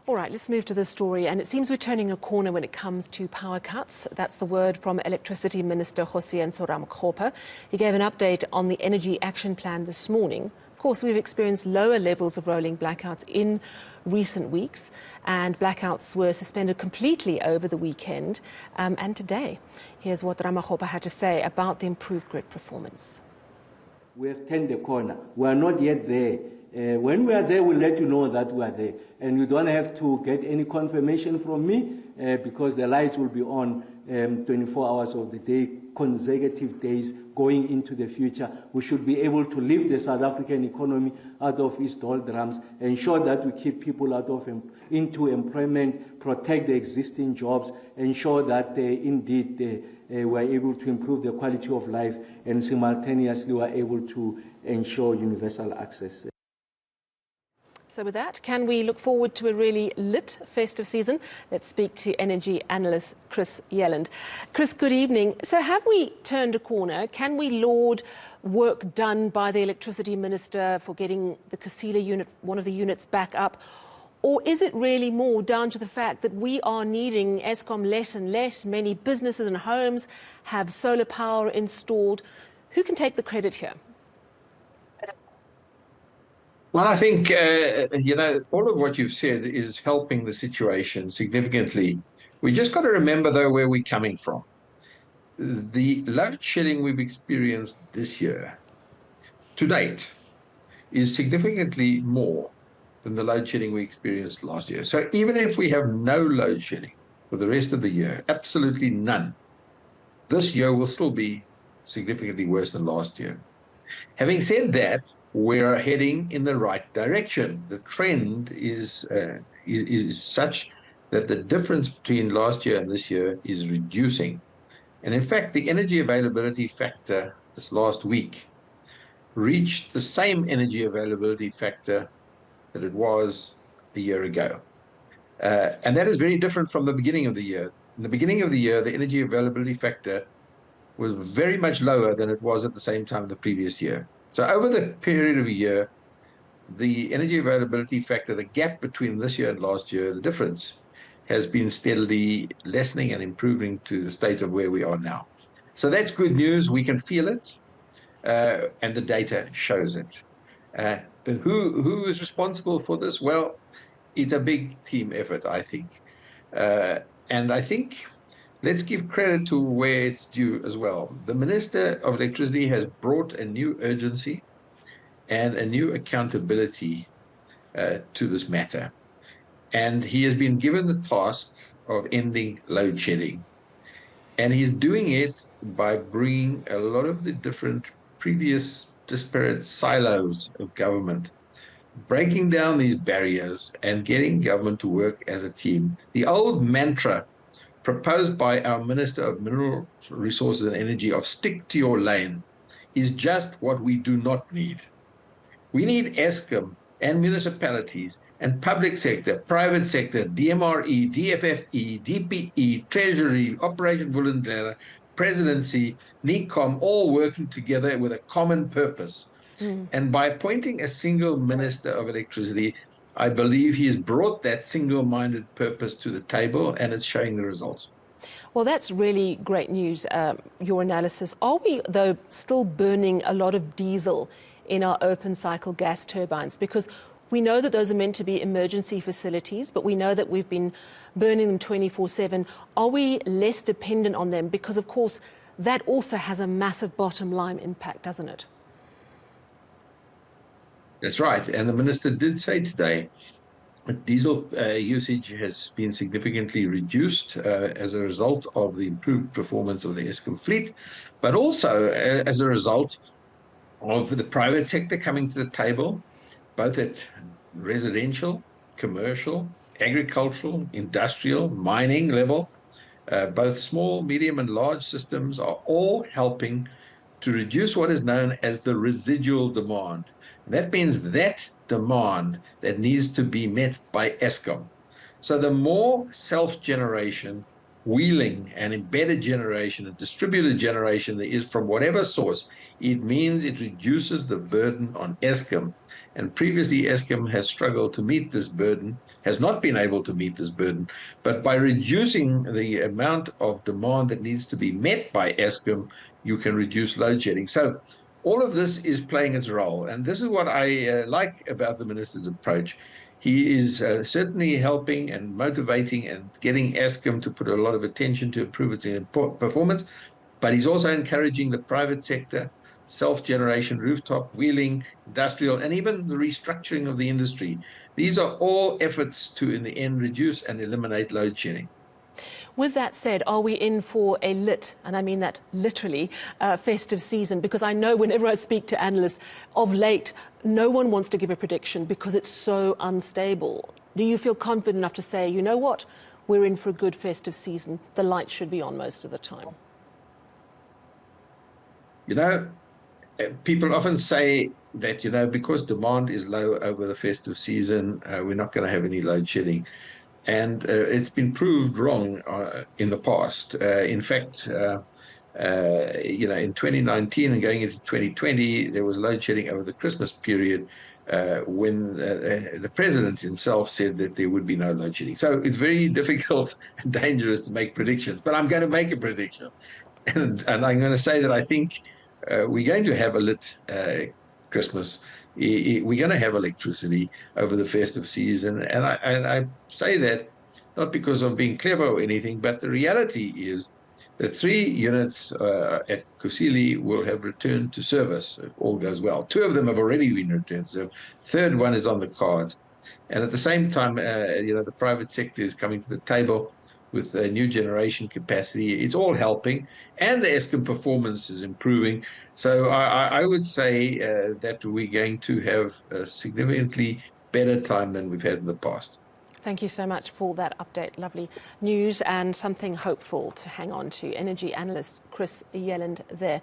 All right, let's move to this story. And it seems we're turning a corner when it comes to power cuts. That's the word from Electricity Minister Jose Ramokgopa. He gave an update on the Energy Action Plan this morning. Of course, we've experienced lower levels of rolling blackouts in recent weeks, and blackouts were suspended completely over the weekend and today. Here's what Ramokgopa had to say about the improved grid performance. We have turned the corner. We are not yet there. When we are there, we'll let you know that we are there. And you don't have to get any confirmation from me because the lights will be on 24 hours of the day, consecutive days going into the future. We should be able to lift the South African economy out of its doldrums, ensure that we keep people into employment, protect the existing jobs, ensure that indeed we are able to improve the quality of life, and simultaneously we are able to ensure universal access. So with that, can we look forward to a really lit festive season? Let's speak to energy analyst Chris Yelland. Chris, good evening. So have we turned a corner? Can we laud work done by the electricity minister for getting the Kusile unit, one of the units, back up? Or is it really more down to the fact that we are needing Eskom less and less? Many businesses and homes have solar power installed. Who can take the credit here? Well, I think, all of what you've said is helping the situation significantly. We just got to remember, though, where we're coming from. The load shedding we've experienced this year, to date, is significantly more than the load shedding we experienced last year. So even if we have no load shedding for the rest of the year, absolutely none, this year will still be significantly worse than last year. Having said that, we are heading in the right direction. The trend is such that the difference between last year and this year is reducing. And in fact, the energy availability factor this last week reached the same energy availability factor that it was a year ago. And that is very different from the beginning of the year. In the beginning of the year, the energy availability factor was very much lower than it was at the same time the previous year. So over the period of a year, the energy availability factor, the gap between this year and last year, the difference has been steadily lessening and improving to the state of where we are now. So that's good news. We can feel it, and the data shows it. Who is responsible for this? Well, it's a big team effort, I think. And I think let's give credit to where it's due as well. The Minister of Electricity has brought a new urgency and a new accountability to this matter. And he has been given the task of ending load shedding. And he's doing it by bringing a lot of the different previous disparate silos of government, breaking down these barriers and getting government to work as a team. The old mantra proposed by our Minister of Mineral Resources and Energy of stick to your lane is just what we do not need. We need Eskom and municipalities and public sector, private sector, DMRE, DFFE, DPE, Treasury, Operation Vulindlela, Presidency, NECOM, all working together with a common purpose. And by appointing a single Minister of Electricity, I believe he has brought that single-minded purpose to the table, and it's showing the results. Well, that's really great news, your analysis. Are we, though, still burning a lot of diesel in our open-cycle gas turbines? Because we know that those are meant to be emergency facilities, but we know that we've been burning them 24/7. Are we less dependent on them? Because, of course, that also has a massive bottom-line impact, doesn't it? That's right. And the minister did say today that diesel usage has been significantly reduced as a result of the improved performance of the Eskom fleet, but also as a result of the private sector coming to the table, both at residential, commercial, agricultural, industrial, mining level. Both small, medium, and large systems are all helping to reduce what is known as the residual demand. That means that demand that needs to be met by Eskom. So the more self-generation, wheeling and embedded generation and distributed generation there is from whatever source, it means it reduces the burden on Eskom. And previously, Eskom has struggled to meet this burden, has not been able to meet this burden. But by reducing the amount of demand that needs to be met by Eskom, you can reduce load shedding. So all of this is playing its role. And this is what I like about the minister's approach. He is certainly helping and motivating and getting Eskom to put a lot of attention to improve its performance, but he's also encouraging the private sector, self-generation, rooftop, wheeling, industrial, and even the restructuring of the industry. These are all efforts to, in the end, reduce and eliminate load shedding. With that said, are we in for a lit, and I mean that literally, festive season? Because I know whenever I speak to analysts of late, no one wants to give a prediction because it's so unstable. Do you feel confident enough to say, you know what, we're in for a good festive season, the lights should be on most of the time? You know, people often say that, you know, because demand is low over the festive season, we're not going to have any load shedding. And it's been proved wrong in the past. In fact, you know, in 2019 and going into 2020, there was load shedding over the Christmas period when the president himself said that there would be no load shedding. So it's very difficult and dangerous to make predictions, but I'm going to make a prediction. And I'm going to say that I think we're going to have a lit Christmas. We're going to have electricity over the festive season. And I say that not because I'm being clever or anything, but the reality is that 3 units at Kusile will have returned to service if all goes well. 2 of them have already been returned. So third one is on the cards. And at the same time, you know, the private sector is coming to the table with a new generation capacity. It's all helping, and the Eskom performance is improving. So I would say that we're going to have a significantly better time than we've had in the past. Thank you so much for that update. Lovely news and something hopeful to hang on to. Energy analyst Chris Yelland there.